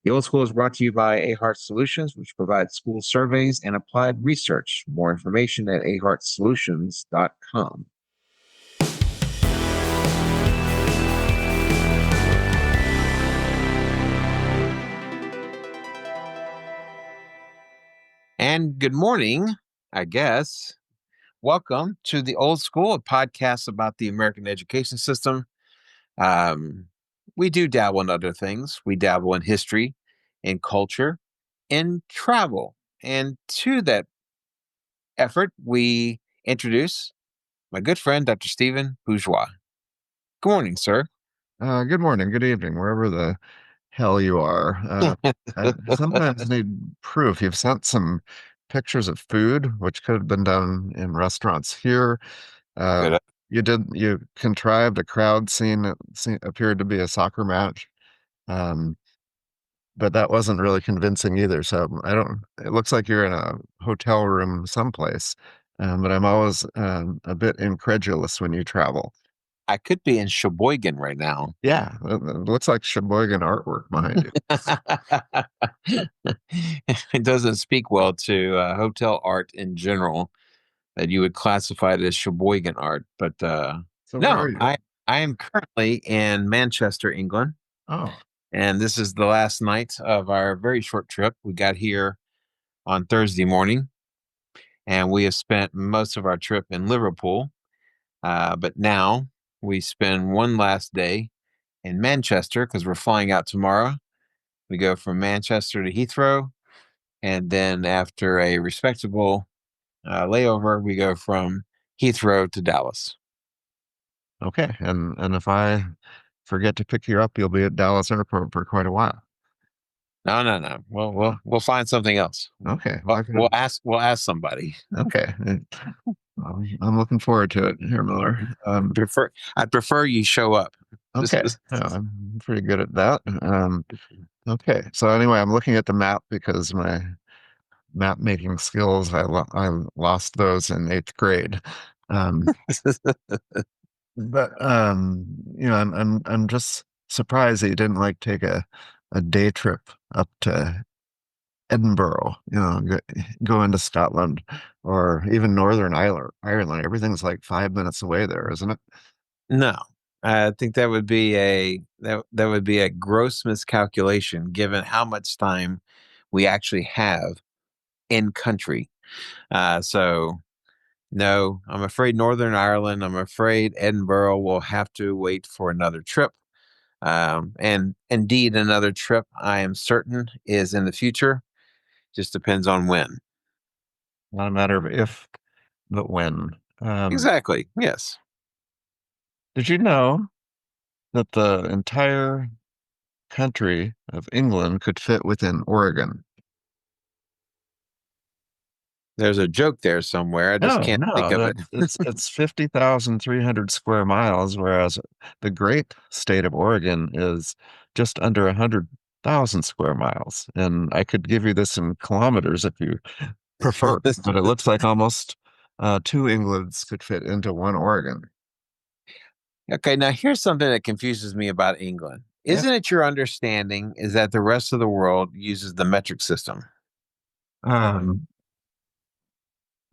The Old School is brought to you by Ahart Solutions, which provides school surveys and applied research. More information at ahartsolutions.com. And good morning, I guess. Welcome to the Old School, a podcast about the American education system. Um, we do dabble in other things. We dabble in history, in culture, in travel. And to that effort, we introduce my good friend, Dr. Stephen Bourgeois. Good morning, sir. Good morning, good evening, wherever the hell you are. I sometimes need proof. You've sent some pictures of food, which could have been done in restaurants here. Uh, Good. you contrived a crowd scene that appeared to be a soccer match, um, but that wasn't really convincing either. So it looks like you're in a hotel room someplace, but I'm always a bit incredulous when you travel. I could be in Sheboygan right now. Yeah, it looks like Sheboygan artwork behind you. It doesn't speak well to hotel art in general that you would classify it as Sheboygan art. But So where are no, you? I am currently in Manchester, England, Oh, and this is the last night of our very short trip. We got here on Thursday morning, and we have spent most of our trip in Liverpool. But now we spend one last day in Manchester because we're flying out tomorrow. We go from Manchester to Heathrow, and then after a respectable layover, we go from Heathrow to Dallas. okay. And if I forget to pick you up, you'll be at Dallas Airport for quite a while. No, no, no. We'll find something else. Okay. Well, Well, we'll ask somebody. okay. I'm looking forward to it here, Miller. I'd prefer you show up. This Okay. is Yeah, I'm pretty good at that. Okay. So anyway, I'm looking at the map because my map making skills, I lost those in eighth grade. Um, but I'm just surprised that you didn't like take a day trip up to Edinburgh, go into Scotland or even Northern Ireland. Everything's like 5 minutes away there, isn't it? no. I think that would be that would be a gross miscalculation given how much time we actually have in country. So no, I'm afraid Northern Ireland, I'm afraid Edinburgh will have to wait for another trip. And indeed, another trip I am certain is in the future. Just depends on when. Not a matter of if, but when. Um, Exactly. Yes. did you know that the entire country of England could fit within Oregon? There's a joke there somewhere. I just No, can't think no, of it. it's 50,300 square miles, whereas the great state of Oregon is just under 100,000 square miles. And I could give you this in kilometers if you prefer, but it looks like almost two Englands could fit into one Oregon. Okay, now here's something that confuses me about England. Yeah. Isn't it your understanding is that the rest of the world uses the metric system? Um,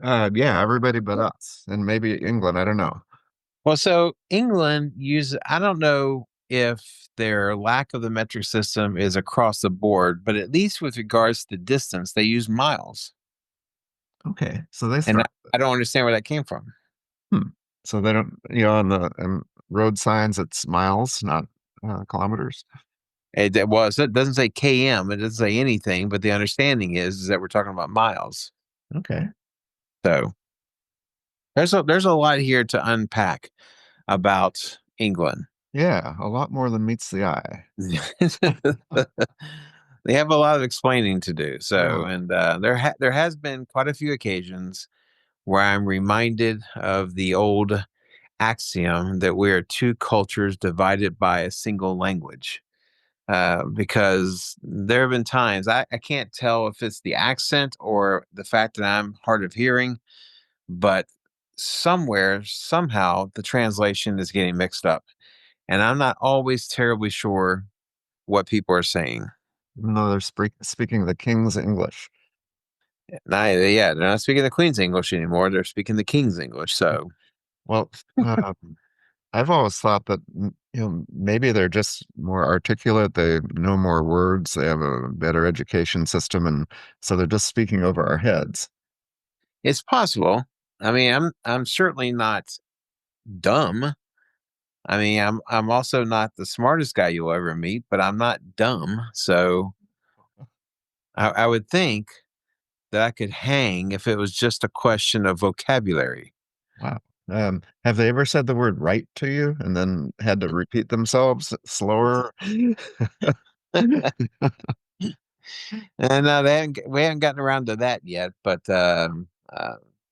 yeah, everybody but us, and maybe England. I don't know. Well, so England uses, I don't know if their lack of the metric system is across the board, but at least with regards to distance, they use miles. Okay, so they And start. I don't understand where that came from. Hmm. So they don't, on the road signs, it's miles, not kilometers. It doesn't say km, it doesn't say anything, but the understanding is that we're talking about miles. Okay. So there's a lot here to unpack about England. Yeah, a lot more than meets the eye. They have a lot of explaining to do. So, Oh, and there has been quite a few occasions where I'm reminded of the old axiom that we are two cultures divided by a single language. Because there have been times I can't tell if it's the accent or the fact that I'm hard of hearing, but somewhere, somehow, the translation is getting mixed up. And I'm not always terribly sure what people are saying. No, they're speaking the King's English. Yeah, they're not speaking the Queen's English anymore. They're speaking the King's English. So Well, I've always thought that maybe they're just more articulate. They know more words. They have a better education system, and so they're just speaking over our heads. it's possible. I mean, I'm certainly not dumb. I mean, I'm also not the smartest guy you'll ever meet, but I'm not dumb. So I would think that I could hang if it was just a question of vocabulary. Wow. Have they ever said the word right to you and then had to repeat themselves slower? And we haven't gotten around to that yet, but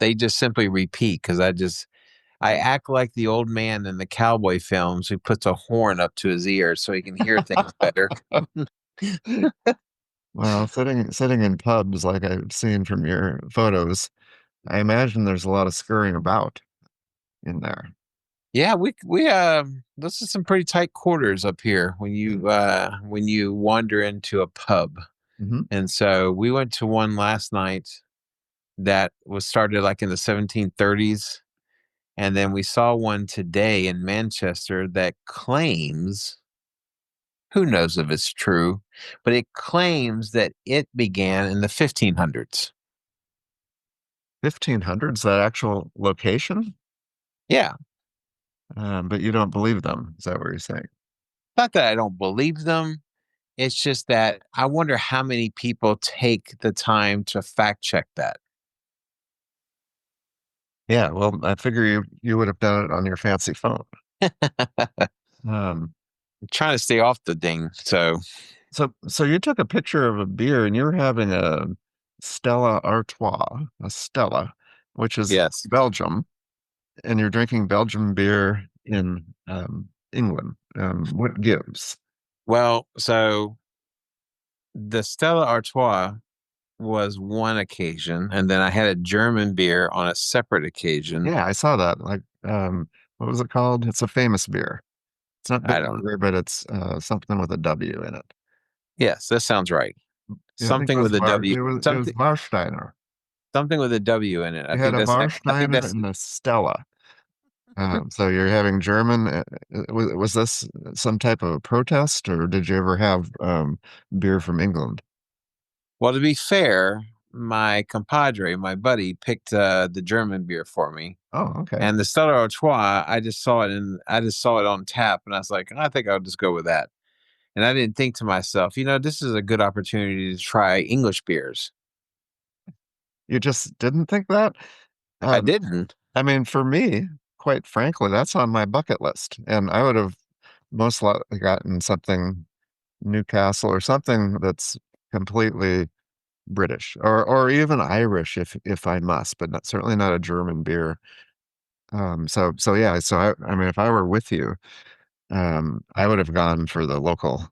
they just simply repeat because I act like the old man in the cowboy films who puts a horn up to his ear so he can hear things better. Well, sitting in pubs like I've seen from your photos, I imagine there's a lot of scurrying about in there. Yeah, we this is some pretty tight quarters up here when you wander into a pub. Hmm. And so we went to one last night that was started like in the 1730s. And then we saw one today in Manchester that claims, who knows if it's true, but it claims that it began in the 1500s. 1500s, that actual location? Yeah. But you don't believe them. Is that what you're saying? Not that I don't believe them. It's just that I wonder how many people take the time to fact check that. Yeah, well, I figure you would have done it on your fancy phone. Um, Trying to stay off the ding. So, so you took a picture of a beer and you're having a Stella Artois, a Stella, which is yes. Belgium, and you're drinking Belgian beer in England. What gives? Well, so the Stella Artois was one occasion, and then I had a German beer on a separate occasion. Yeah, I saw that. Like, what was it called? It's a famous beer. It's not I don't know. Bitburger, but it's something with a W in it. Yes, that sounds right. Yeah, I think Something with a W. it was Warsteiner. Something with a W in it. You had a I think Warsteiner that's and a Stella. So you're having German. Was this some type of a protest, or did you ever have beer from England? well, to be fair, my compadre, my buddy, picked the German beer for me. Oh, okay. And the Stella Artois, I just saw it on tap and I was like, I think I'll just go with that. And I didn't think to myself, this is a good opportunity to try English beers. You just didn't think that? I Um, didn't. I mean, for me, quite frankly, that's on my bucket list, and I would have most likely gotten something Newcastle or something that's completely British or even Irish if I must, but certainly not a German beer. So yeah, so I mean, if I were with you, I would have gone for the local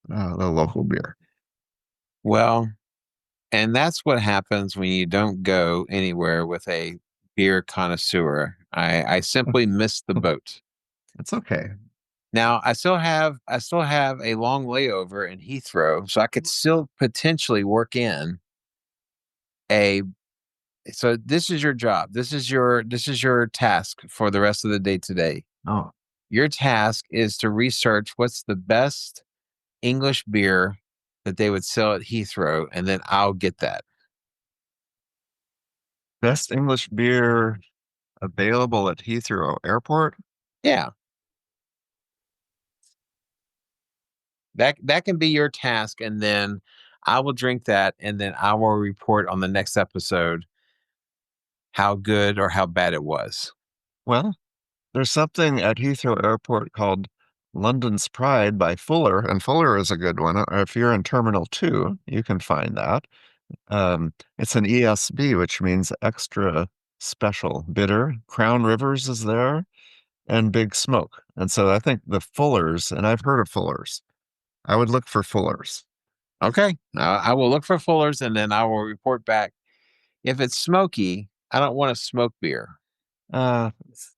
beer. Well, and that's what happens when you don't go anywhere with a beer connoisseur. I simply missed the boat. It's okay. Now I still have a long layover in Heathrow, so I could still potentially work in a so this is your job. This is your task for the rest of the day today. Oh, Your task is to research what's the best English beer that they would sell at Heathrow, and then I'll get that. best English beer available at Heathrow Airport. Yeah, that can be your task, and then I will drink that, and then I will report on the next episode how good or how bad it was. Well, there's something at Heathrow Airport called London's Pride by Fuller, and Fuller is a good one. If you're in Terminal 2, you can find that. It's an ESB, which means extra special bitter. Crown Rivers is there and Big Smoke. And so I think the Fullers, and I've heard of Fullers, I would look for Fullers. Okay, I will look for Fuller's, and then I will report back. If it's smoky, I don't want a smoke beer. Uh,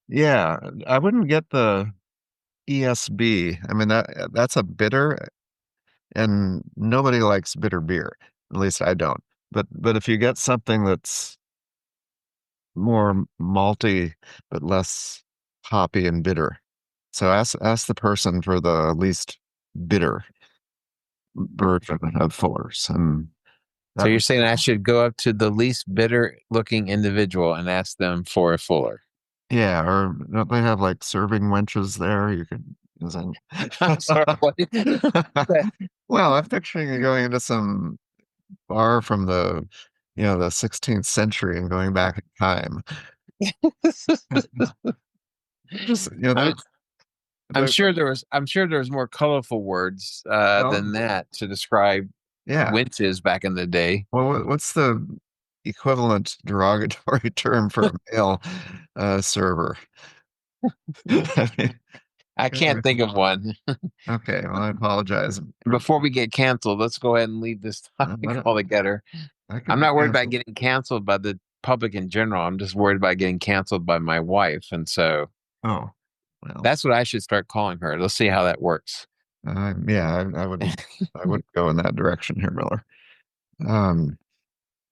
yeah, I wouldn't get the ESB. I mean, that's a bitter. and nobody likes bitter beer. At least I don't. But if you get something that's more malty but less hoppy and bitter, so ask the person for the least bitter version of Fuller's, and So that you're saying I should go up to the least bitter looking individual and ask them for a fuller? yeah, or don't they have like serving wenches there? You could is I'm sorry. What? well, I'm picturing you going into some bar from the the 16th century and going back in time. Just I'm, I'm the sure there was. I'm sure there was more colorful words well, than that to describe yeah. winches back in the day. Well, what's the equivalent derogatory term for a male server? I mean, I can't think of one. okay, well, I apologize for Before we get canceled, let's go ahead and leave this topic altogether. I could I'm be not worried about canceled. getting canceled by the public in general. I'm just worried about getting canceled by my wife, and so Oh, well, that's what I should start calling her. Let's see how that works. yeah, I would go in that direction here, Miller. Um,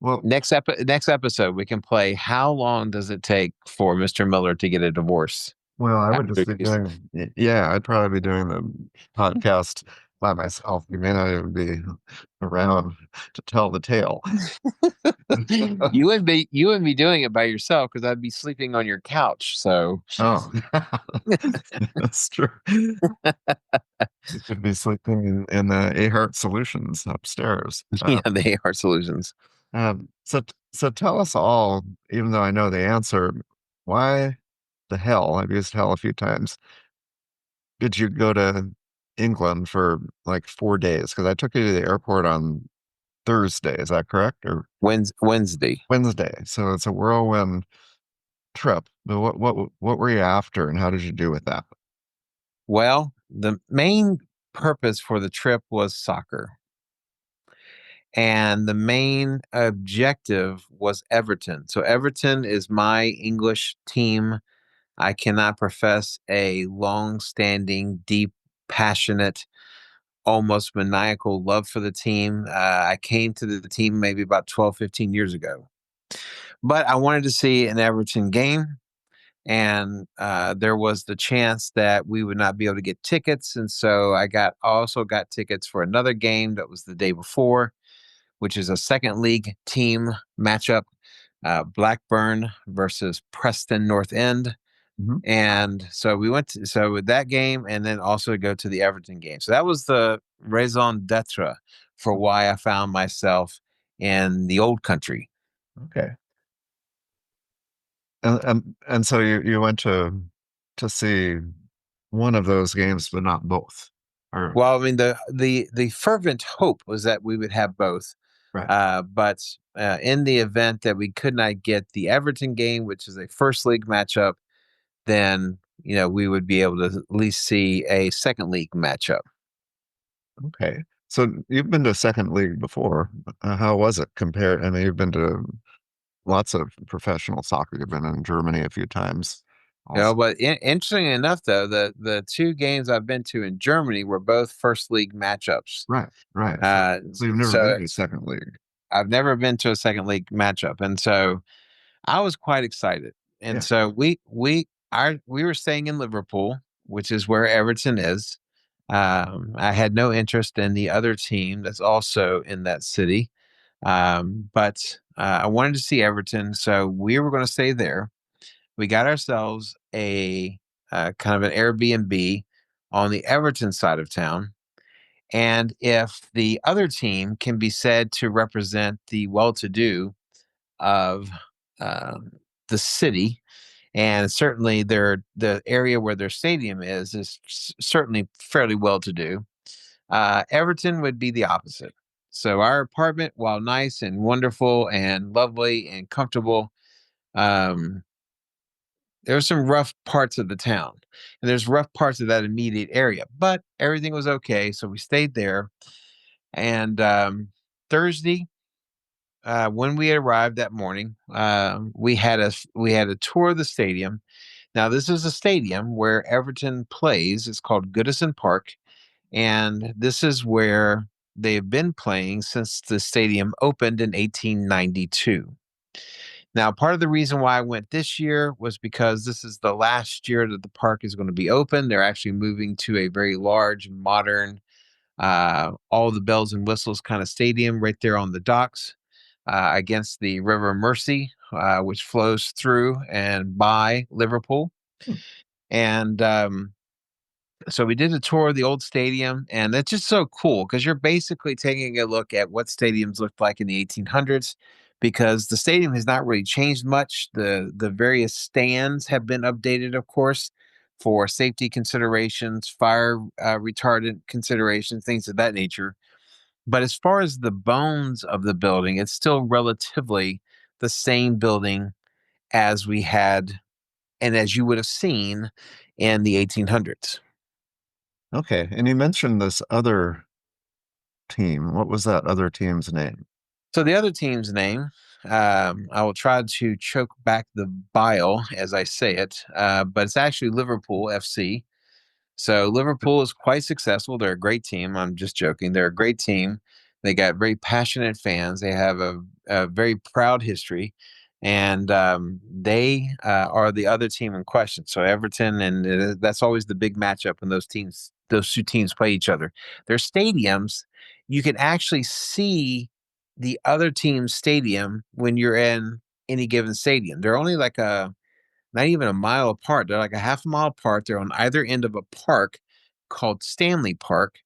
well, Next episode, we can play. How long does it take for Mr. Miller to get a divorce? I would After just be he's- doing, yeah, I'd probably be doing the podcast by myself. You may not even be around to tell the tale. you wouldn't be doing it by yourself because I'd be sleeping on your couch. So Oh, that's true. You could be sleeping in Ahart Solutions upstairs. yeah, they are solutions. So tell us all, even though I know the answer, why the hell, I've used hell a few times, did you go to England for like 4 days? Because I took you to the airport on Thursday, is that correct? Or Wednesday. Wednesday. So it's a whirlwind trip. But what were you after and how did you do with that? Well, the main purpose for the trip was soccer. And the main objective was Everton. So Everton is my English team. I cannot profess a long-standing, deep, passionate, almost maniacal love for the team. I came to the team maybe about 12, 15 years ago. But I wanted to see an Everton game. And there was the chance that we would not be able to get tickets. And so I got tickets for another game that was the day before, which is a second league team matchup, Blackburn versus Preston North End. Mhm. And so we went to, so with that game and then also go to the Everton game. So that was the raison d'etre for why I found myself in the old country. Okay. And so you went to see one of those games, but not both. Or Well, I mean, the fervent hope was that we would have both. right. But in the event that we could not get the Everton game, which is a first league matchup, then we would be able to at least see a second league matchup. Okay. So you've been to second league before. How was it compared? I mean, you've been to lots of professional soccer. You've been in Germany a few times also. But interesting enough, though, the two games I've been to in Germany were both first league matchups. Right, right. Uh, So you've never been so to second league. I've never been to a second league matchup, and so I was quite excited. And Yeah. so we were staying in Liverpool, which is where Everton is. I had no interest in the other team that's also in that city, but I wanted to see Everton, so we were going to stay there. We got ourselves a kind of an Airbnb on the Everton side of town. And if the other team can be said to represent the well-to-do of um, the city, and certainly the area where their stadium is certainly fairly well-to-do. Everton would be the opposite. So our apartment, while nice and wonderful and lovely and comfortable, um, there's some rough parts of the town, and there's rough parts of that immediate area, but everything was okay. So we stayed there. And Thursday, when we arrived that morning, we had a tour of the stadium. Now, this is a stadium where Everton plays. It's called Goodison Park, And this is where they've been playing since the stadium opened in 1892. Now, part of the reason why I went this year was because this is the last year that the park is going to be open. They're actually moving to a very large, modern, all the bells and whistles kind of stadium right there on the docks against the River Mersey, which flows through and by Liverpool. And so we did a tour of the old stadium, and it's just so cool because you're basically taking a look at what stadiums looked like in the 1800s, because the stadium has not really changed much. The various stands have been updated, of course, for safety considerations, fire retardant considerations, things of that nature. But as far as the bones of the building, it's still relatively the same building as we had and as you would have seen in the 1800s. Okay. And you mentioned this other team. What was that other team's name? So the other team's name, I will try to choke back the bile as I say it, but it's actually Liverpool FC. So Liverpool is quite successful. They're a great team. I'm just joking. They're a great team. They got very passionate fans. They have a very proud history, and they are the other team in question. So Everton, and that's always the big matchup when those teams, those two teams play each other. Their stadiums, you can actually see the other team's stadium when you're in any given stadium. They're only like a not even a mile apart. They're like a half a mile apart. They're on either end of a park called Stanley Park.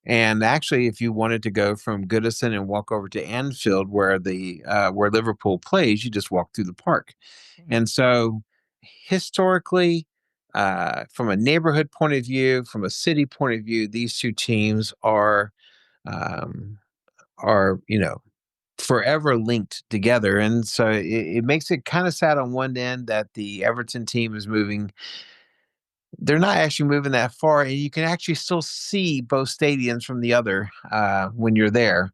And actually, if you wanted to go from Goodison and walk over to Anfield, where Liverpool plays, you just walk through the park. And so, historically, from a neighborhood point of view, from a city point of view, these two teams um, are forever linked together. And so it makes it kind of sad on one end that the Everton team is moving. They're not actually moving that far, and you can actually still see both stadiums from the other when you're there.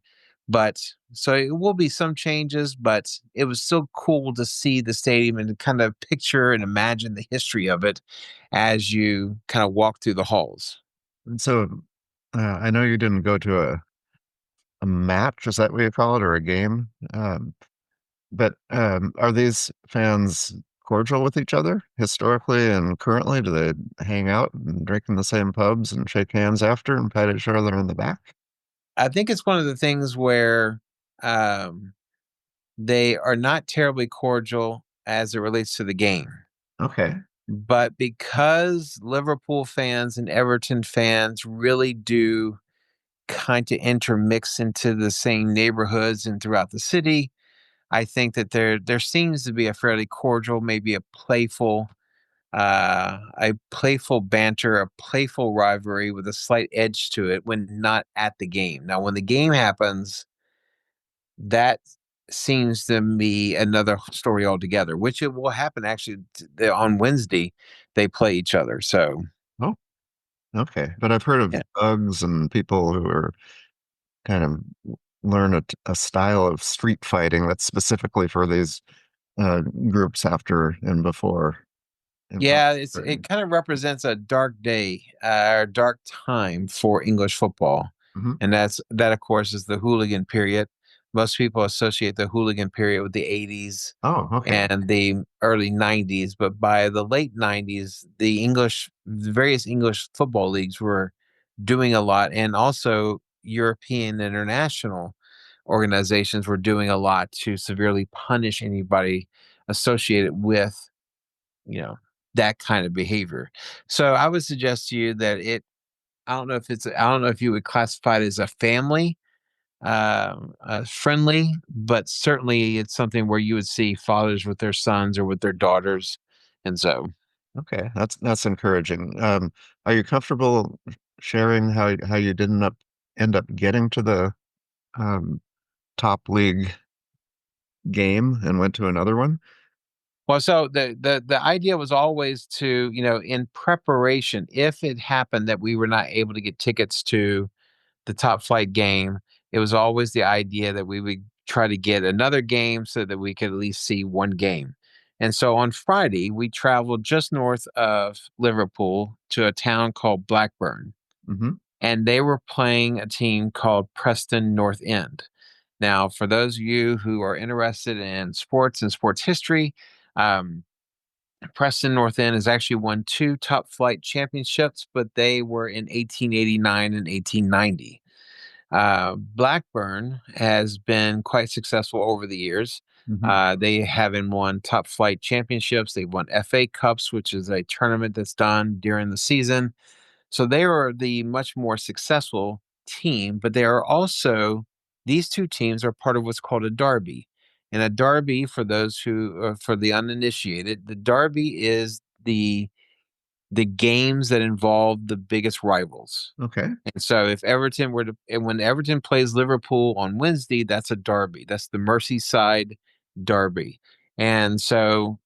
But so it will be some changes, but it was still cool to see the stadium and to kind of picture and imagine the history of it as you kind of walk through the halls. And so I know you didn't go to a match, is that what you call it, or a game? But are these fans cordial with each other historically and currently? Do they hang out and drink in the same pubs and shake hands after and pat each other in the back? I think it's one of the things where um, they are not terribly cordial as it relates to the game. Okay. But because Liverpool fans and Everton fans really do kind of intermix into the same neighborhoods and throughout the city, I think that there seems to be a fairly cordial, maybe a playful banter, a playful rivalry with a slight edge to it when not at the game. Now, when the game happens, that seems to be another story altogether, which it will happen actually on Wednesday. They play each other. So, Oh, okay. But I've heard of yeah. thugs and people who are kind of learn a style of street fighting that's specifically for these uh, groups after and before Yeah, it incarcerating. kind of represents a dark day, or dark time for English football, Hmm. and that of course is the hooligan period. Most people associate the hooligan period with the '80s Oh, okay. and the early '90s, but by the late '90s, the various English football leagues were doing a lot, and also European international organizations were doing a lot to severely punish anybody associated with you know that kind of behavior. So I would suggest to you that I don't know if you would classify it as a family friendly, but certainly it's something where you would see fathers with their sons or with their daughters. And so, Okay, that's encouraging. Are you comfortable sharing how you didn't end up getting to the um, top league game and went to another one? well, so the idea was always to, in preparation, if it happened that we were not able to get tickets to the top flight game, it was always the idea that we would try to get another game so that we could at least see one game. And so on Friday, we traveled just north of Liverpool to a town called Blackburn. Hmm. and they were playing a team called Preston North End. Now, for those of you who are interested in sports and sports history, um, Preston North End has actually won two top flight championships, but they were in 1889 and 1890. Blackburn has been quite successful over the years. Hmm. They haven't won top flight championships. They won FA Cups, which is a tournament that's done during the season. So they are the much more successful team, but they are also, these two teams are part of what's called a derby. And a derby, for those who, for the uninitiated, the derby is the games that involve the biggest rivals. Okay. And so if Everton were to, and when Everton plays Liverpool on Wednesday, that's a derby. That's the Merseyside derby. And so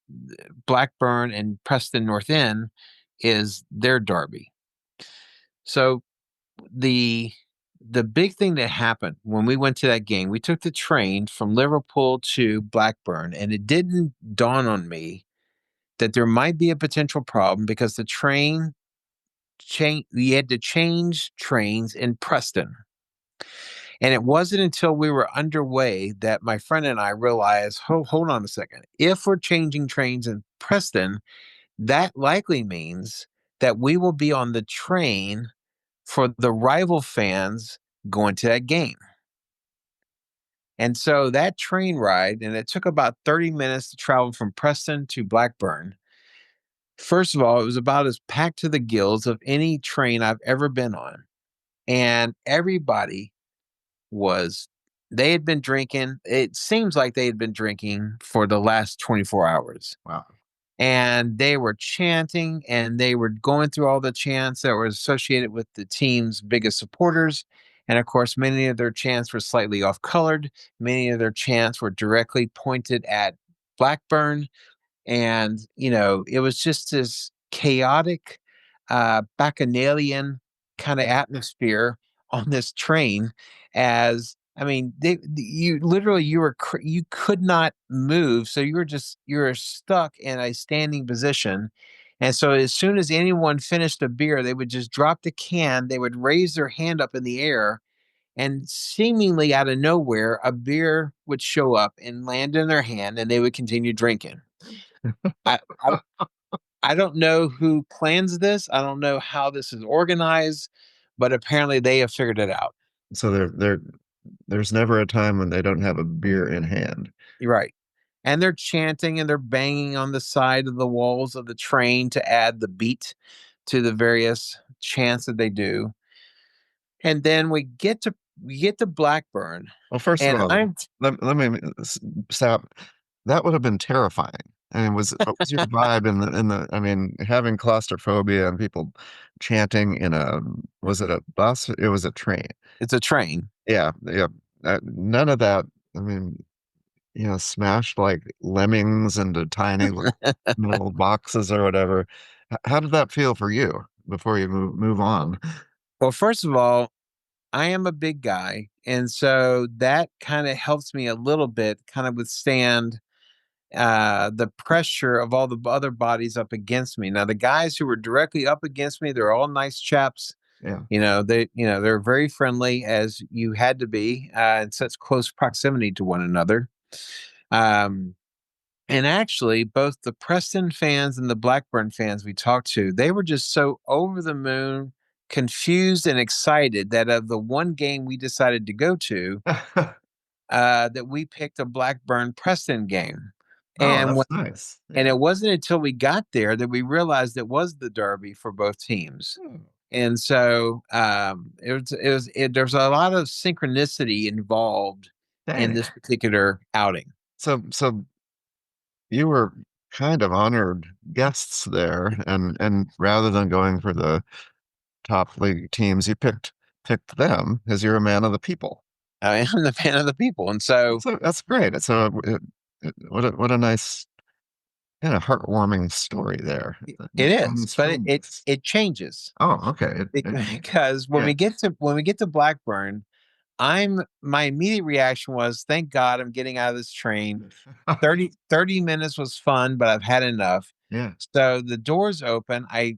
Blackburn and Preston North End is their derby. So the the big thing that happened when we went to that game, we took the train from Liverpool to Blackburn, and it didn't dawn on me that there might be a potential problem because the train change we had to change trains in Preston. And it wasn't until we were underway that my friend and I realized, hold on a second. If we're changing trains in Preston, that likely means that we will be on the train for the rival fans going to that game. And so that train ride, and it took about 30 minutes to travel from Preston to Blackburn. First of all, it was about as packed to the gills of any train I've ever been on. And everybody was, they had been drinking. It seems like they had been drinking for the last 24 hours. Wow. And they were chanting and they were going through all the chants that were associated with the team's biggest supporters. And of course, many of their chants were slightly off colored. Many of their chants were directly pointed at Blackburn. And, it was just this chaotic, bacchanalian kind of atmosphere on this train. As I mean, you literally, you could not move. So you were stuck in a standing position. And so as soon as anyone finished a beer, they would just drop the can, they would raise their hand up in the air, and seemingly out of nowhere, a beer would show up and land in their hand, and they would continue drinking. I, I I don't know who plans this. I don't know how this is organized, but apparently they have figured it out. So there's never a time when they don't have a beer in hand. You're right. And they're chanting and they're banging on the side of the walls of the train to add the beat to the various chants that they do. And then we get to Blackburn, Well, first of and all, let me stop. That would have been terrifying. I mean, what was your vibe I mean, having claustrophobia and people chanting in was it a bus? It was a train. it's a train. Yeah, yeah. None of that. I mean, smashed like lemmings into tiny little metal boxes or whatever. How did that feel for you before you move on? Well, first of all, I am a big guy, and so that kind of helps me a little bit kind of withstand the pressure of all the other bodies up against me. Now, the guys who were directly up against me, they're all nice chaps. Yeah. They're very friendly, as you had to be in such close proximity to one another. Um, and actually, both the Preston fans and the Blackburn fans we talked to, they were just so over the moon, confused and excited that of the one game we decided to go to, that we picked a Blackburn Preston game. Oh, And that's when nice. And Yeah. it wasn't until we got there that we realized it was the derby for both teams. Hmm. And so there's a lot of synchronicity involved in Dang. this particular outing. So you were kind of honored guests there, and rather than going for the top league teams, you picked them because you're a man of the people. I am the fan of the people, and so So that's great. So what a nice kind of heartwarming story there. it is. Comes But it from it, this. it changes Oh, okay. because when Yeah. we get to Blackburn, my immediate reaction was, thank God I'm getting out of this train. 30 minutes was fun, but I've had enough. Yeah. So the doors open. I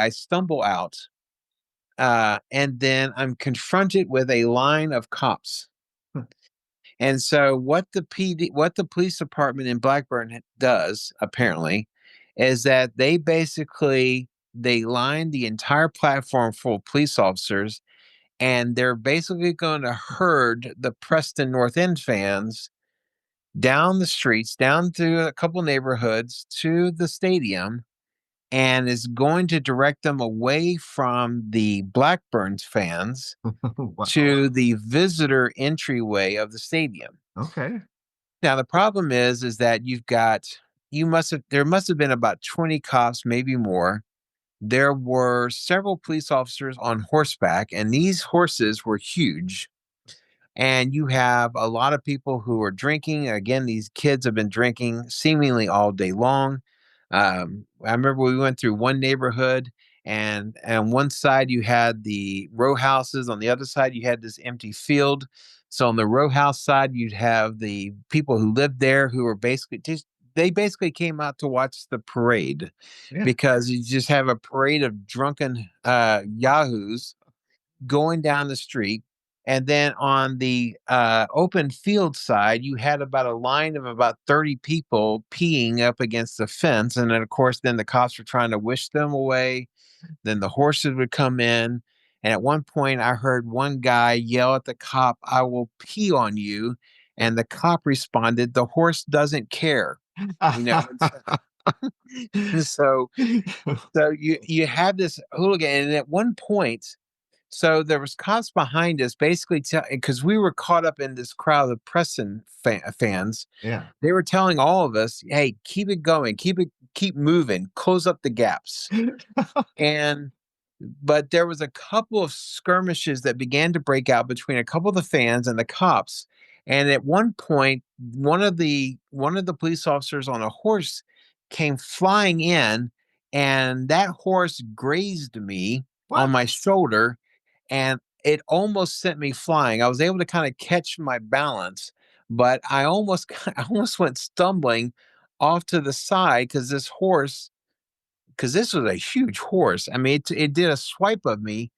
stumble out. And then I'm confronted with a line of cops. And so what the police department in Blackburn does apparently is that they line the entire platform full of police officers, and they're basically going to herd the Preston North End fans down the streets, down through a couple neighborhoods to the stadium, and is going to direct them away from the Blackburn fans Wow. to the visitor entryway of the stadium. Okay. Now the problem is that there must have been about 20 cops, maybe more. There were several police officers on horseback, and these horses were huge. And you have a lot of people who are drinking. Again, these kids have been drinking seemingly all day long. I remember we went through one neighborhood, and on one side you had the row houses, on the other side you had this empty field. So on the row house side, you'd have the people who lived there who were basically just they basically came out to watch the parade, Yeah. because you just have a parade of drunken yahoos going down the street. And then on the open field side, you had about a line of about 30 people peeing up against the fence. And then, of course, then the cops were trying to wish them away. Then the horses would come in. And at one point, I heard one guy yell at the cop, "I will pee on you." And the cop responded, "The horse doesn't care." You know, and so, so you have this hooligan, and at one point, so there was cops behind us, basically because we were caught up in this crowd of Preston fans. Yeah. They were telling all of us, "Hey, keep it going, keep moving, close up the gaps." And but there was a couple of skirmishes that began to break out between a couple of the fans and the cops. And at one point, one of the police officers on a horse came flying in, and that horse grazed me on What? my shoulder, and it almost sent me flying. I was able to kind of catch my balance, but I almost went stumbling off to the side because this was a huge horse. I mean, it did a swipe of me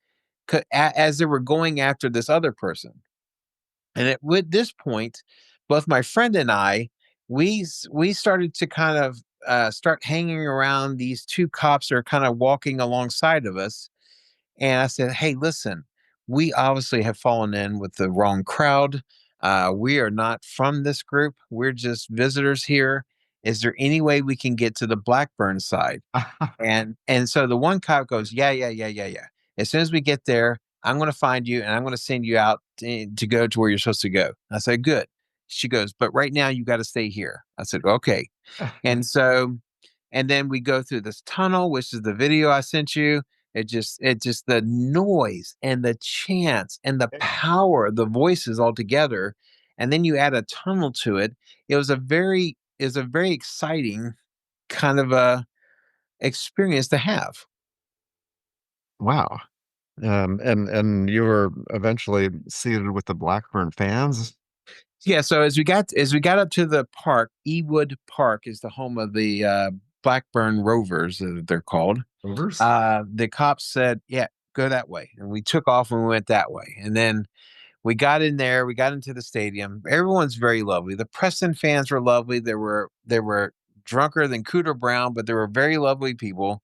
as they were going after this other person. And with this point, both my friend and I, we started to kind of start hanging around these two cops that are kind of walking alongside of us. And I said, "Hey, listen, we obviously have fallen in with the wrong crowd. We are not from this group. We're just visitors here. Is there any way we can get to the Blackburn side?" And so the one cop goes, "Yeah, yeah, yeah, yeah, yeah. As soon as we get there, I'm going to find you and I'm going to send you out to go to where you're supposed to go." I said, "Good." She goes, "But right now you got to stay here." I said, "Okay." And so, and then we go through this tunnel, which is the video I sent you. It just the noise and the chants and the power of the voices all together. And then you add a tunnel to it. It was a very exciting kind of a experience to have. Wow. And you were eventually seated with the Blackburn fans. Yeah, so as we got up to the park, Ewood Park is the home of the Blackburn Rovers, they're called. Overs? The cops said, "Yeah, go that way," and we took off and we went that way. And then we got in there, we got into the stadium. Everyone's very lovely. The Preston fans were lovely. They were drunker than Cooter Brown, but they were very lovely people.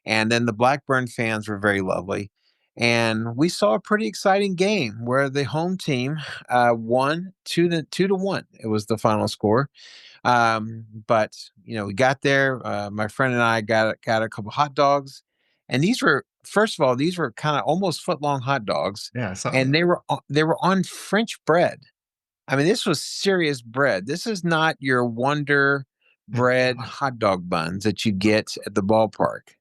And then the Blackburn fans were very lovely. And we saw a pretty exciting game where the home team won 2-1. It was the final score. But we got there. My friend and I got a couple hot dogs, and these were first of all these were kind of almost foot long hot dogs, Yeah, I saw and that. they were on French bread. I mean, this was serious bread. This is not your Wonder Bread hot dog buns that you get at the ballpark.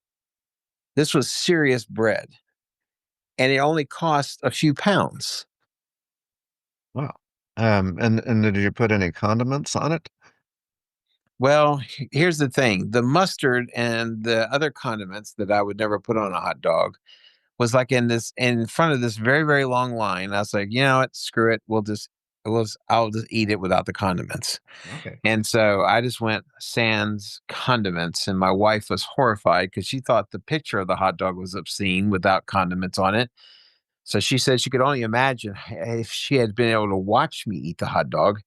This was serious bread, and it only cost a few pounds. Wow. And did you put any condiments on it? Well, here's the thing: the mustard and the other condiments that I would never put on a hot dog was like in front of this very long line. I was like, you know what, screw it. I'll just eat it without the condiments. Okay. And so I just went sans condiments, and my wife was horrified because she thought the picture of the hot dog was obscene without condiments on it. So she said she could only imagine if she had been able to watch me eat the hot dog.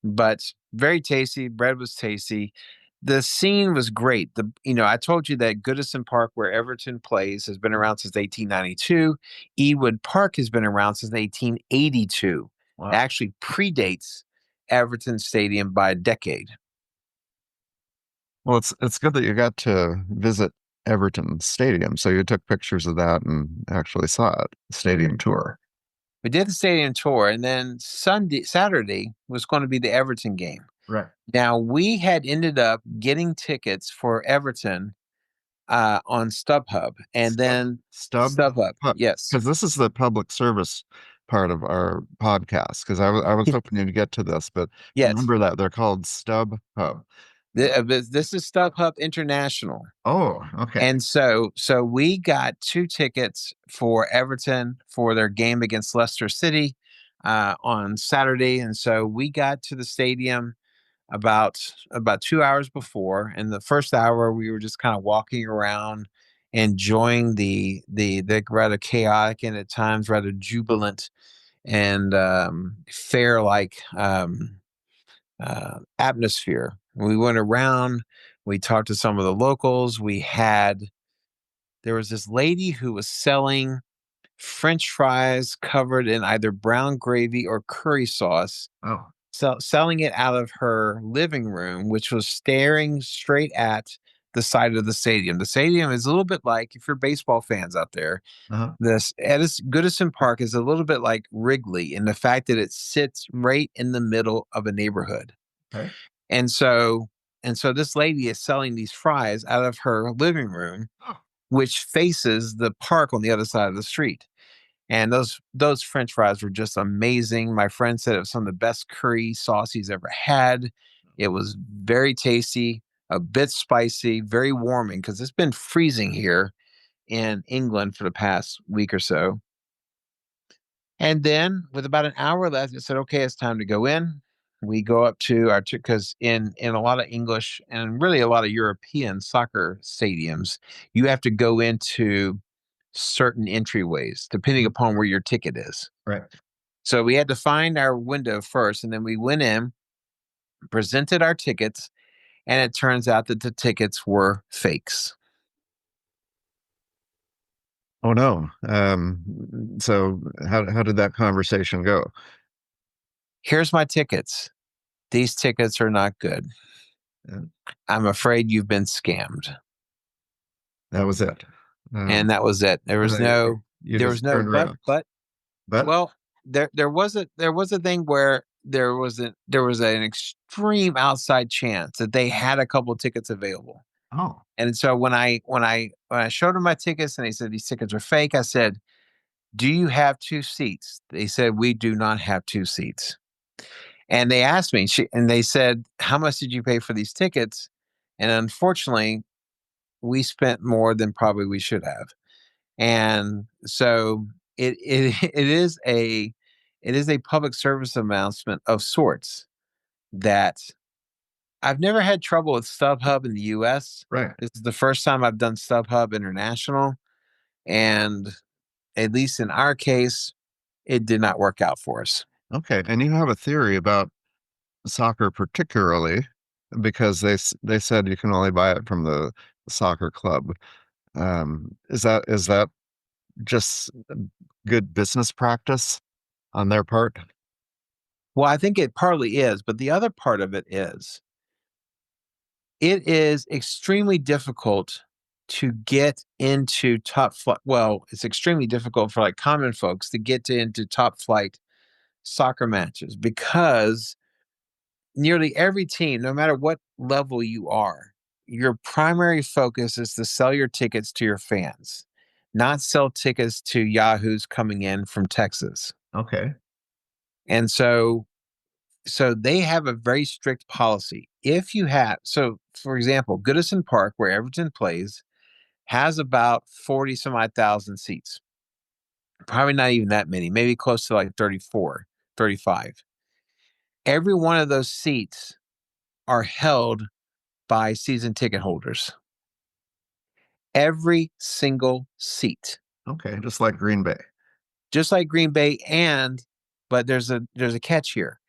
But very tasty. Bread was tasty. The scene was great. I told you that Goodison Park, where Everton plays, has been around since 1892. Ewood Park has been around since 1882. It Wow. actually predates Everton Stadium by a decade. Well, it's good that you got to visit Everton Stadium. So you took pictures of that and actually saw it, stadium tour. We did the stadium tour, and then Saturday was going to be the Everton game. Right. Now we had ended up getting tickets for Everton on StubHub, and Stub, then stub, StubHub, yes, because this is the public service part of our podcast. Because I was hoping you'd get to this, but yes. remember that they're called Stub Hub. This is StubHub International, Oh, okay. and so we got two tickets for Everton for their game against Leicester City on Saturday, and so we got to the stadium about 2 hours before. In the first hour, we were just kind of walking around, enjoying the rather chaotic and at times rather jubilant and fair like atmosphere. We went around. We talked to some of the locals. There was this lady who was selling French fries covered in either brown gravy or curry sauce, Oh, selling it out of her living room, which was staring straight at the side of the stadium. The stadium is a little bit like, if you're baseball fans out there, uh-huh. this Goodison Park is a little bit like Wrigley in the fact that it sits right in the middle of a neighborhood. Okay. And so this lady is selling these fries out of her living room, Oh, which faces the park on the other side of the street. And those French fries were just amazing. My friend said it was some of the best curry sauce he's ever had. It was very tasty, a bit spicy, very warming because it's been freezing here in England for the past week or so. And then with about an hour left, it said, okay, it's time to go in. We go up to our, because in a lot of English and really a lot of European soccer stadiums, you have to go into certain entryways depending mhm. upon where your ticket is. Right. So we had to find our window first, and then we went in, presented our tickets, and it turns out that the tickets were fakes. Oh no. So how did that conversation go? Here's my tickets. These tickets are not good. Uh, I'm afraid you've been scammed. that was it. And that was it. And then you There was just no turned around. But well, there was a thing where there was an extreme outside chance that they had a couple of tickets available. oh, And so when I showed them my tickets and they said these tickets are fake, I said, "Do you have two seats?" They said, "We do not have two seats." And they asked me, and they said, "How much did you pay for these tickets?" And unfortunately, we spent more than probably we should have. And so it is a public service announcement of sorts that I've never had trouble with StubHub in the US. right. This is the first time I've done StubHub International. And at least in our case, it did not work out for us. Okay. And you have a theory about soccer particularly because they said you can only buy it from the soccer club. Is that just good business practice on their part? Well, I think it partly is, but the other part of it is extremely difficult to get into top flight. Well, it's extremely difficult for like common folks to get into top flight soccer matches because nearly every team, no matter what level you are, your primary focus is to sell your tickets to your fans, not sell tickets to yahoos coming in from Texas. Okay. And so they have a very strict policy. If you have, so for example, Goodison Park, where Everton plays, has about 40 some odd thousand seats. Probably not even that many, maybe close to like 34, 35. Every one of those seats are held by season ticket holders. Every single seat, Okay, just like Green Bay. just like Green Bay. But there's a catch here.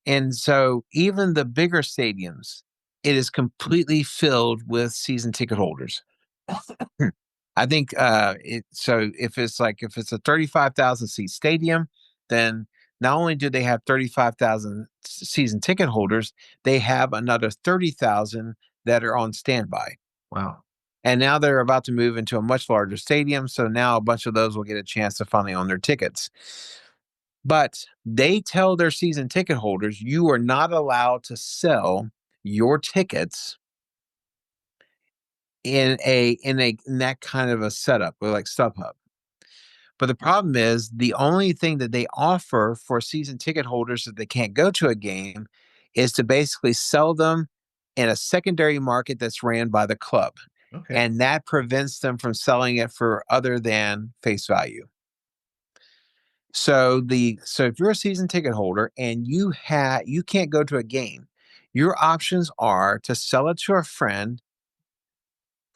And so even the bigger stadiums, it is completely filled with season ticket holders. I think so if it's a 35,000 seat stadium, then not only do they have 35,000 season ticket holders, they have another 30,000 that are on standby. Wow. And now they're about to move into a much larger stadium, so now a bunch of those will get a chance to finally own their tickets. But they tell their season ticket holders you are not allowed to sell your tickets in that kind of a setup with like StubHub. But the problem is the only thing that they offer for season ticket holders that they can't go to a game is to basically sell them in a secondary market that's ran by the club. Okay. And that prevents them from selling it for other than face value. So if you're a season ticket holder and you can't go to a game, your options are to sell it to a friend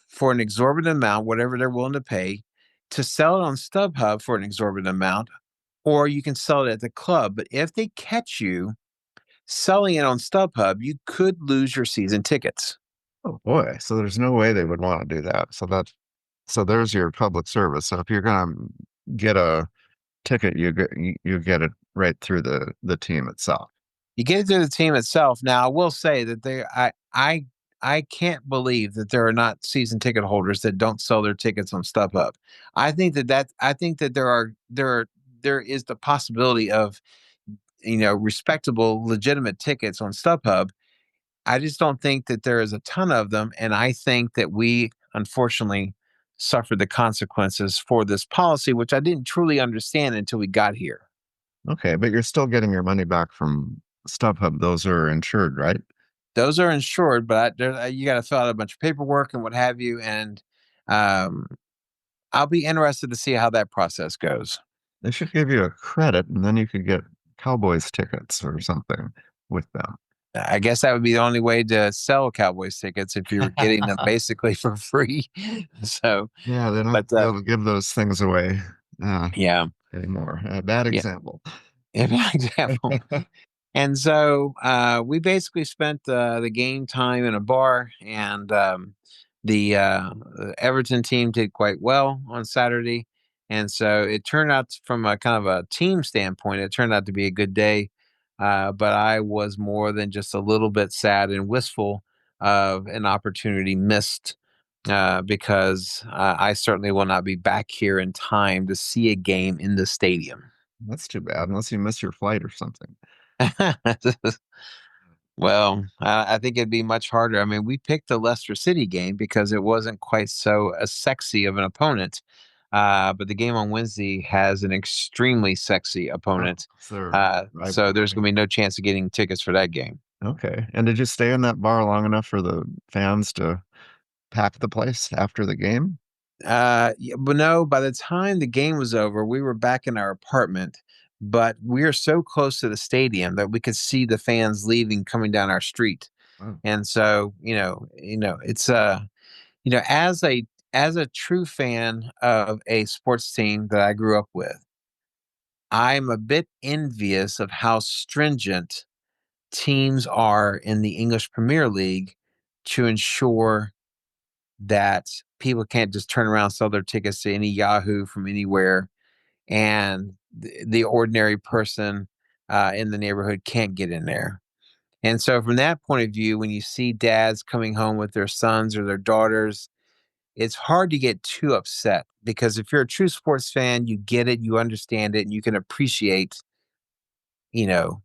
for an exorbitant amount, whatever they're willing to pay, to sell it on StubHub for an exorbitant amount, or you can sell it at the club. But if they catch you selling it on StubHub, you could lose your season tickets. Oh boy. So there's no way they would want to do that. So there's your public service. So if you're gonna get a ticket, you get it right through the team itself. You get it through the team itself. Now, I will say that I can't believe that there are not season ticket holders that don't sell their tickets on StubHub. I think that there is the possibility of respectable, legitimate tickets on StubHub. I just don't think that there is a ton of them, and I think that we unfortunately suffered the consequences for this policy, which I didn't truly understand until we got here. Okay, but you're still getting your money back from StubHub. Those are insured, right? Those are insured, but you got to fill out a bunch of paperwork and what have you. And um, I'll be interested to see how that process goes. They should give you a credit, and then you could get Cowboys tickets or something with them. I guess that would be the only way to sell Cowboys tickets if you were getting them basically for free. So, Yeah, they don't but be able to give those things away uh, yeah, anymore. Bad yeah, example. yeah, example. And so we basically spent the game time in a bar, and the Everton team did quite well on Saturday. And so it turned out, from a kind of a team standpoint, it turned out to be a good day. But I was more than just a little bit sad and wistful of an opportunity missed, because I certainly will not be back here in time to see a game in the stadium. That's too bad, unless you miss your flight or something. Well, I think it'd be much harder. I mean, we picked the Leicester City game because it wasn't quite so sexy of an opponent. But the game on Wednesday has an extremely sexy Oh, opponent. it's their So there's rivalry. going to be no chance of getting tickets for that game. Okay. And did you stay in that bar long enough for the fans to pack the place after the game? Yeah, but no, by the time the game was over, we were back in our apartment, but we are so close to the stadium that we could see the fans leaving coming down our street. Oh, And so, it's as a true fan of a sports team that I grew up with, I'm a bit envious of how stringent teams are in the English Premier League to ensure that people can't just turn around and sell their tickets to any Yahoo from anywhere, and the ordinary person in the neighborhood can't get in there. And so, from that point of view, when you see dads coming home with their sons or their daughters, it's hard to get too upset, because if you're a true sports fan, you get it, you understand it, and you can appreciate, you know,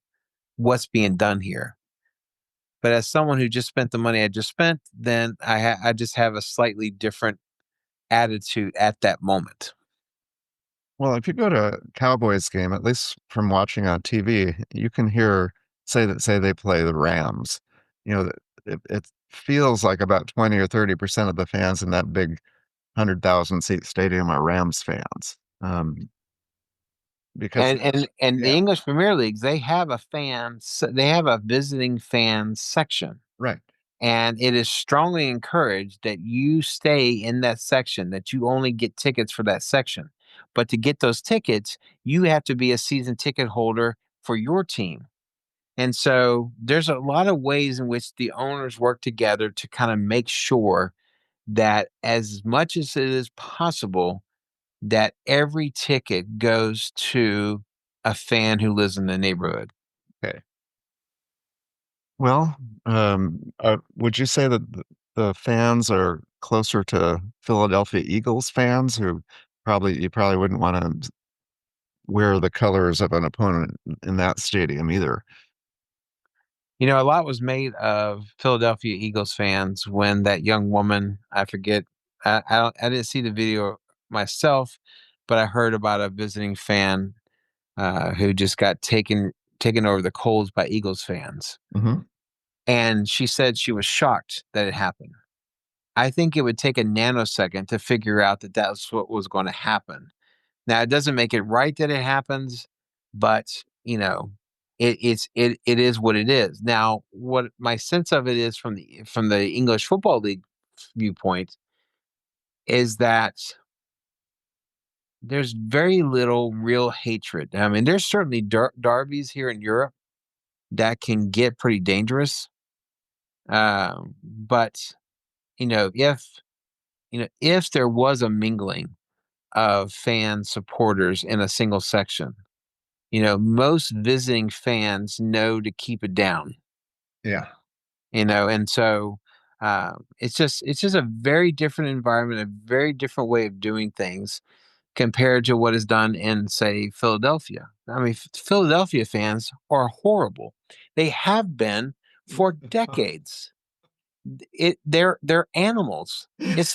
what's being done here. But as someone who just spent the money I just spent, then I just have a slightly different attitude at that moment. well, if you go to a Cowboys game, at least from watching on TV, you can hear say they play the Rams. You know, it feels like about 20 or 30% of the fans in that big 100,000 seat stadium are Rams fans. because And the yeah, English Premier Leagues, they have a visiting fans section. right. And it is strongly encouraged that you stay in that section, that you only get tickets for that section. But to get those tickets, you have to be a season ticket holder for your team. And so there's a lot of ways in which the owners work together to kind of make sure that as much as it is possible, that every ticket goes to a fan who lives in the neighborhood. Okay. Well, would you say that the fans are closer to Philadelphia Eagles fans who probably you probably wouldn't want to wear the colors of an opponent in that stadium either? A lot was made of Philadelphia Eagles fans when that young woman, I forget, I didn't see the video myself, but I heard about a visiting fan who just got taken over the coals by Eagles fans, Hmm. and she said she was shocked that it happened. I think it would take a nanosecond to figure out that that's what was going to happen. Now, it doesn't make it right that it happens, but it is what it is. Now, what my sense of it is from the English Football League viewpoint is that there's very little real hatred. I mean, there's certainly derbies here in Europe that can get pretty dangerous. But if there was a mingling of fan supporters in a single section, most visiting fans know to keep it down, Yeah. and so it's just a very different environment, a very different way of doing things compared to what is done in, say, Philadelphia. I mean, Philadelphia fans are horrible. They have been for decades. They're animals. It's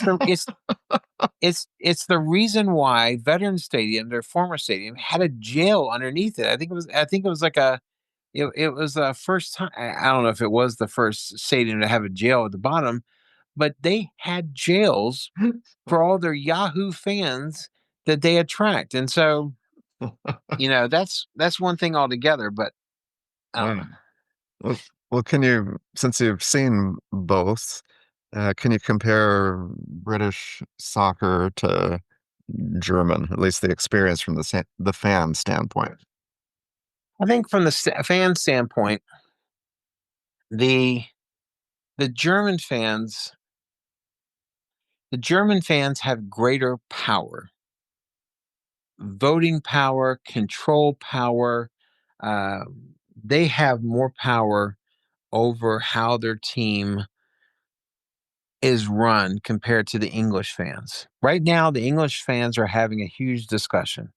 the reason why Veterans Stadium, their former stadium, had a jail underneath it. I think it was like it was the first time. I don't know if it was the first stadium to have a jail at the bottom, but they had jails for all their Yahoo fans that they attract. And so, that's one thing altogether, but I don't Wow. know. Well, since you've seen both, can you compare British soccer to German, at least the experience from the fan standpoint? I think from the fan standpoint, the the German fans, the German fans have greater power, voting power, control power. They have more power over how their team is run compared to the English fans. Right now, the English fans are having a huge discussion,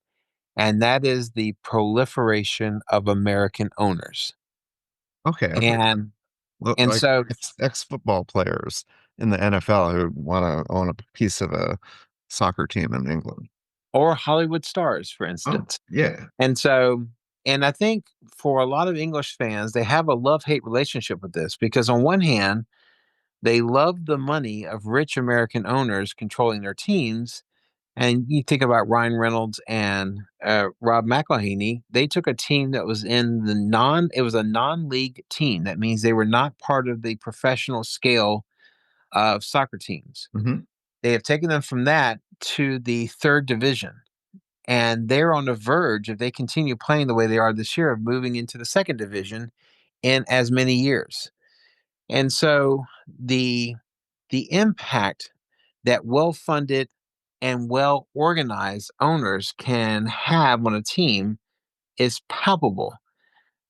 and that is the proliferation of American owners. Okay. And Look and like so ex-football players in the NFL who want to own a piece of a soccer team in England. or Hollywood stars, for Oh, instance. yeah. And so and I think for a lot of English fans, they have a love-hate relationship with this because on one hand, they love the money of rich American owners controlling their teams. And you think about Ryan Reynolds and Rob McElhenney, they took a team that was it was a non-league team. That means they were not part of the professional scale of soccer teams. Hmm. They have taken them from that to the third division. And they're on the verge, if they continue playing the way they are this year, of moving into the second division in as many years. And so the the impact that well-funded and well-organized owners can have on a team is palpable.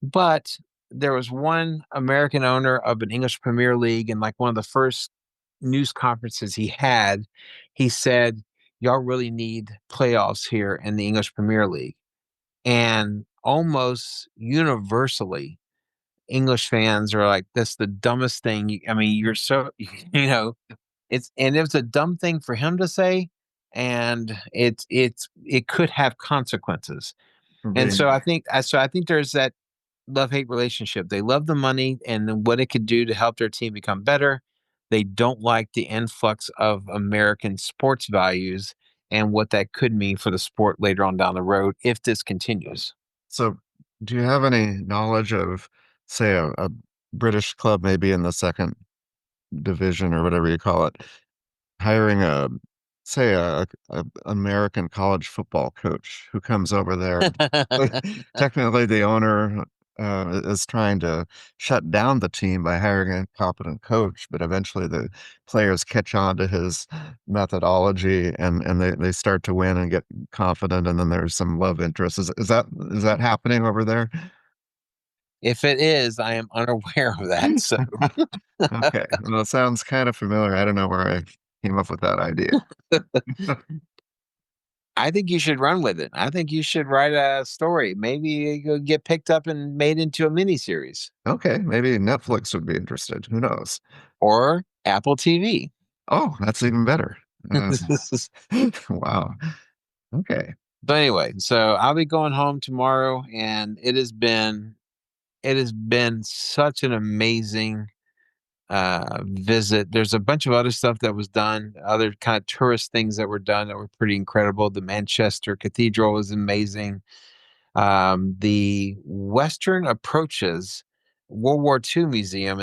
But there was one American owner of an English Premier League, and like one of the first news conferences he had, he said, "Y'all really need playoffs here in the English Premier League." And almost universally, English fans are like, "That's the dumbest thing." I mean, you're so, it was a dumb thing for him to say, and it could have consequences. For And so being I think there's that love-hate relationship. They love the money and then what it could do to help their team become better. They don't like the influx of American sports values and what that could mean for the sport later on down the road if this continues. So, do you have any knowledge of, say, a British club, maybe in the second division or whatever you call it, hiring say, a American college football coach who comes over there? Technically, the owner is trying to shut down the team by hiring a competent coach, but eventually the players catch on to his methodology and they start to win and get confident, and then there's some love interest. Is that happening over there? If it is, I am unaware of that. So Okay. Well, it sounds kind of familiar. I don't know where I came up with that idea. I think you should run with it. I think you should write a story. Maybe it'll get picked up and made into a miniseries Okay, maybe Netflix would be interested. Who knows? or Apple TV. Oh, that's even better. So Wow. Okay. anyway, so I'll be going home tomorrow, and it has been such an amazing visit. There's a bunch of other stuff that was done, other kind of tourist things that were done that were pretty incredible. The Manchester Cathedral was amazing. The Western Approaches World War II Museum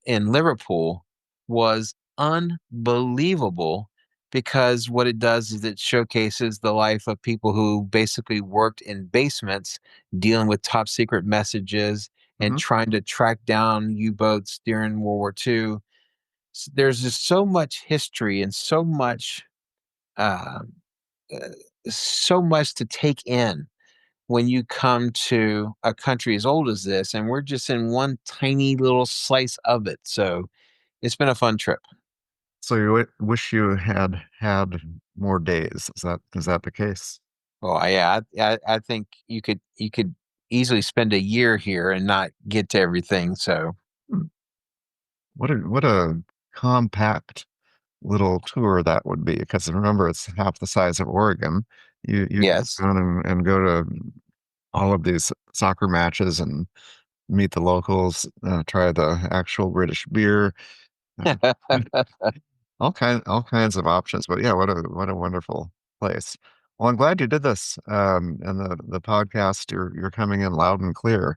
in Liverpool was unbelievable because what it does is it showcases the life of people who basically worked in basements dealing with top secret messages and Hmm. trying to track down U-boats during World War II. There's just so much history and uh, uh, so much to take in when you come to a country as old as this, and we're just in one tiny little slice of it. So it's been a fun trip. So you wish you had had more days. Is that the case? Oh yeah, I think you could easily spend a year here and not get to everything. So Hmm. What a compact little tour that would be. Because remember, it's half the size of Oregon. You get yes. down and go to all of these soccer matches and meet the locals, try the actual British beer, uh, all kinds of options. But yeah, what a wonderful place. Well, I'm glad you did this. And the podcast, you're coming in loud and clear.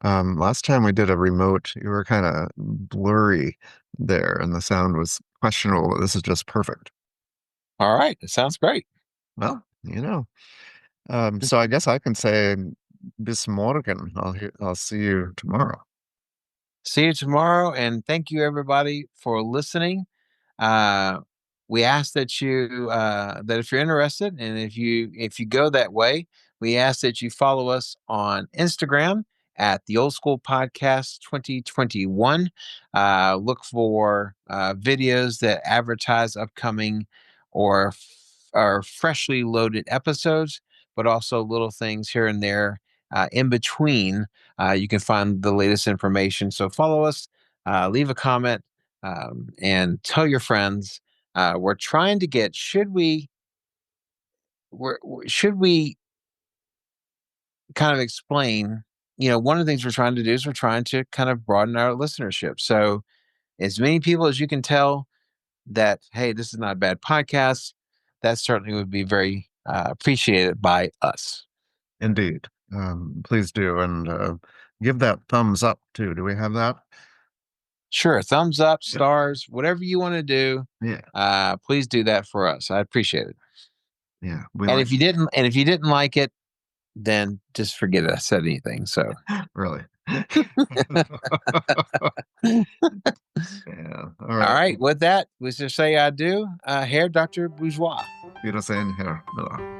Last time we did a remote, you were kind of blurry there, and the sound was questionable. This is just perfect. All right, it sounds great. Well, so I guess I can say bis morgen. I'll see you tomorrow. See you tomorrow, and thank you everybody for listening. Uh, we ask that that if you're interested, and if you go that way, we ask that you follow us on Instagram at the Old School Podcast 2021. Look for videos that advertise upcoming or freshly loaded episodes, but also little things here and there in between. You can find the latest information. So follow us, leave a comment, and tell your friends. We're trying to get. Should we kind of explain? One of the things we're trying to do is we're trying to kind of broaden our listenership. So as many people as you can tell that, hey, this is not a bad podcast. That certainly would be very appreciated by us. Indeed. Please do. And give that thumbs up too. Do we have that? Sure, thumbs up, Yep. stars, whatever you want to do. Yeah. Please do that for us. I appreciate it. Yeah. We And like, if you didn't like it, then just forget it. I said anything. So, really. Yeah. All all right. right. With that, we just say I do. Hair Dr. Bourgeois. Wiedersehen, Herr Miller.